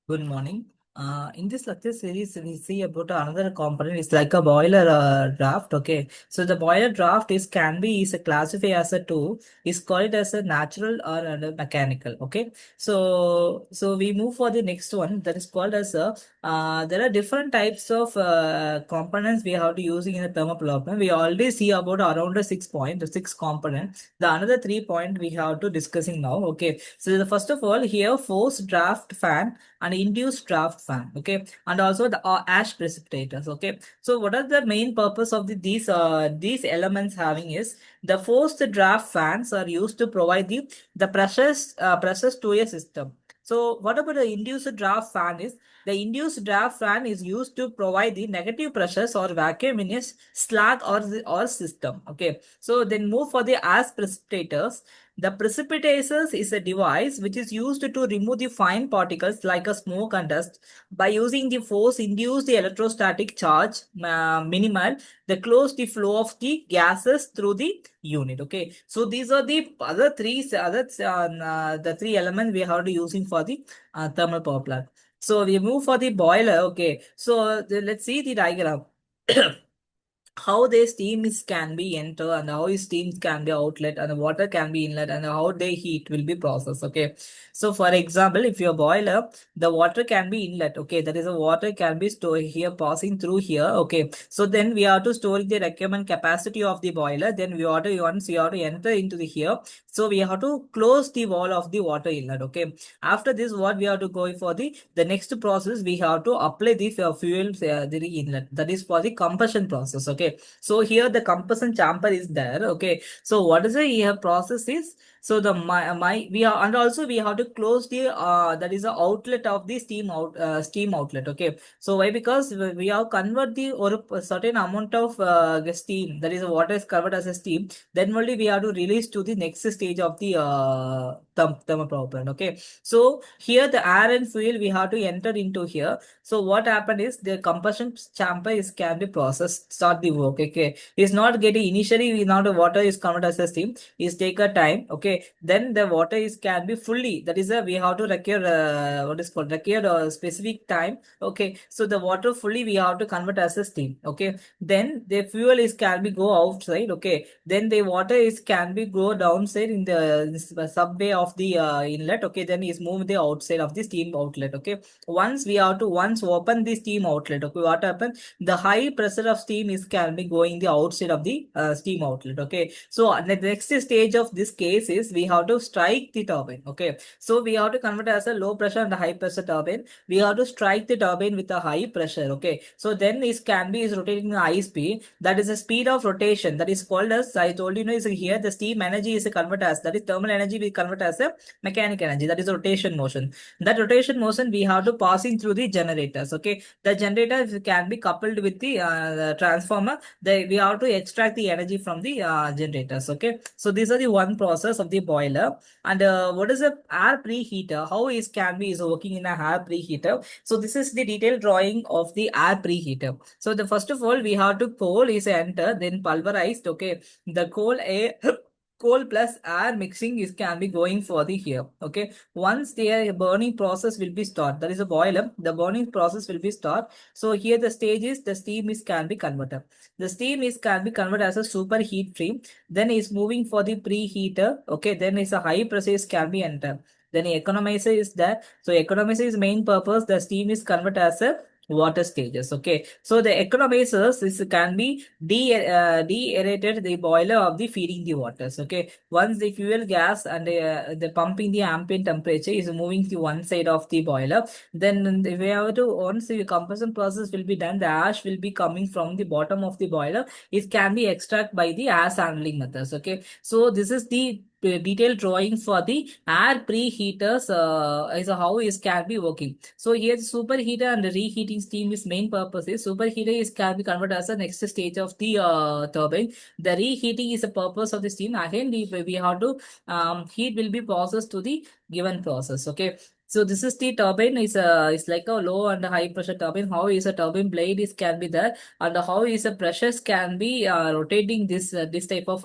Good morning. In this lecture series, we see about another component. It's like a boiler draft. Okay, so the boiler draft is classified as a two. Is called as a natural or a mechanical. Okay, so we move for the next one that is called as a. There are different types of components we have to using in the thermoplopment. We already see about around the six components. The another 3 point we have to discussing now. Okay, so the first of all here forced draft fan and induced draft fan, okay, and also the ash precipitators, okay. So what are the main purpose of these elements having is the forced draft fans are used to provide the pressures to a system. So what about the induced draft fan is the induced draft fan is used to provide the negative pressures or vacuum in a slag or system, okay. So then move for the ash precipitators. The precipitator is a device which is used to remove the fine particles like a smoke and dust by using the force induced the electrostatic charge minimal the close the flow of the gases through the unit. Okay, so these are the the three elements we have to using for the thermal power plant. So we move for the boiler. Okay, so let's see the diagram. How the steam is can be enter and how steam can be outlet and the water can be inlet and how the heat will be processed, okay. So for example, if your boiler, the water can be inlet, okay, that is a water can be stored here passing through here, okay. So then we have to store the requirement capacity of the boiler, then we have to once we have to enter into the here, so we have to close the wall of the water inlet, okay. After this, what we have to go for the next process, we have to apply the fuel the inlet, that is for the combustion process, okay. So here the combustion chamber is there, okay. So what is the here process is, so the my we are, and also we have to close the that is the outlet of the steam outlet, okay. So why? Because we have convert the or a certain amount of steam, that is water is converted as a steam, then only we have to release to the next stage of the thermal power plant, okay. So here the air and fuel we have to enter into here. So what happened is the combustion chamber is can be processed, start the work, okay. It's not getting initially we now the water is converted as a steam, is take a time, okay. Then the water is can be fully, that is a we have to require what is called require a specific time, okay. So the water fully we have to convert as a steam, okay. Then the fuel is can be go outside, okay. Then the water is can be go downside in the subway of the inlet, okay. Then is move the outside of the steam outlet, okay. Once we have to once open the steam outlet, okay, what happens, the high pressure of steam is can be going the outside of the steam outlet, okay. So the next stage of this case is we have to strike the turbine, okay. So we have to convert as a low pressure and high pressure turbine, we have to strike the turbine with a high pressure, okay. So then this can be is rotating in high speed, that is the speed of rotation, that is called as I told you know is here the steam energy is converted as, that is thermal energy we convert as a mechanical energy, that is rotation motion. That rotation motion we have to passing through the generators, okay. The generator can be coupled with the transformer, we have to extract the energy from the generators, okay. So these are the one process of the boiler. And what is a air preheater, how is can be is working in a air preheater. So this is the detailed drawing of the air preheater. So the first of all we have to coal is enter, then pulverized, okay. The coal a coal plus air mixing is can be going for the here, okay. Once the burning process will be start, that is a boiler, the burning process will be start. So here the stage is the steam is can be converted, the steam is can be converted as a superheat stream, then is moving for the preheater, okay. Then is a high pressure is can be enter, then the economizer is there. So economizer is main purpose, the steam is converted as a water stages, okay. So the economizers is can be de-aerated the boiler of the feeding the waters, okay. Once the fuel gas and the pumping the ambient temperature is moving to one side of the boiler, then we have to once the combustion process will be done, the ash will be coming from the bottom of the boiler, it can be extracted by the ash handling methods, okay. So this is the detailed drawing for the air preheaters is how is can be working. So here superheater and reheating steam is main purpose is superheater is can be converted as the next stage of the turbine. The reheating is the purpose of the steam. Again we have to heat will be processed to the given process, okay. So this is the turbine is like a low and high pressure turbine. How is a turbine blade is can be there, and how is the pressures can be rotating this type of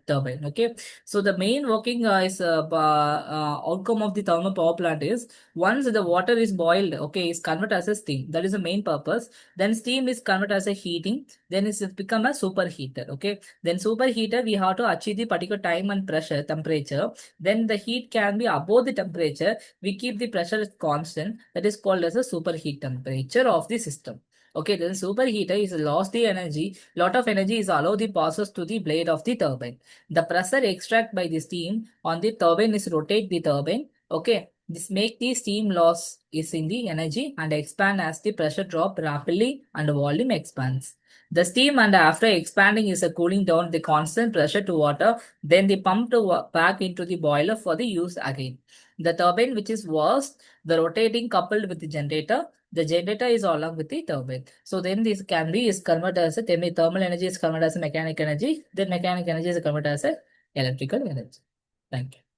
turbine. Okay, so the main working outcome of the thermal power plant is once the water is boiled, okay, is converted as a steam. That is the main purpose. Then steam is converted as a heating. Then it's become a superheater. Okay, then superheater we have to achieve the particular time and pressure temperature. Then the heat can be above the temperature. We keep the pressure constant. That is called as a superheat temperature of the system. Okay, then superheater is lost the energy. Lot of energy is allowed the passes to the blade of the turbine. The pressure extract by the steam on the turbine is rotate the turbine. Okay, this make the steam loss is in the energy and expand as the pressure drop rapidly and the volume expands. The steam and after expanding is a cooling down the constant pressure to water, then the pump to back into the boiler for the use again. The turbine which is was the rotating coupled with the generator. The generator is along with the turbine. So then this can be is converted as a thermal energy is converted as a mechanical energy. Then mechanical energy is converted as a electrical energy. Thank you.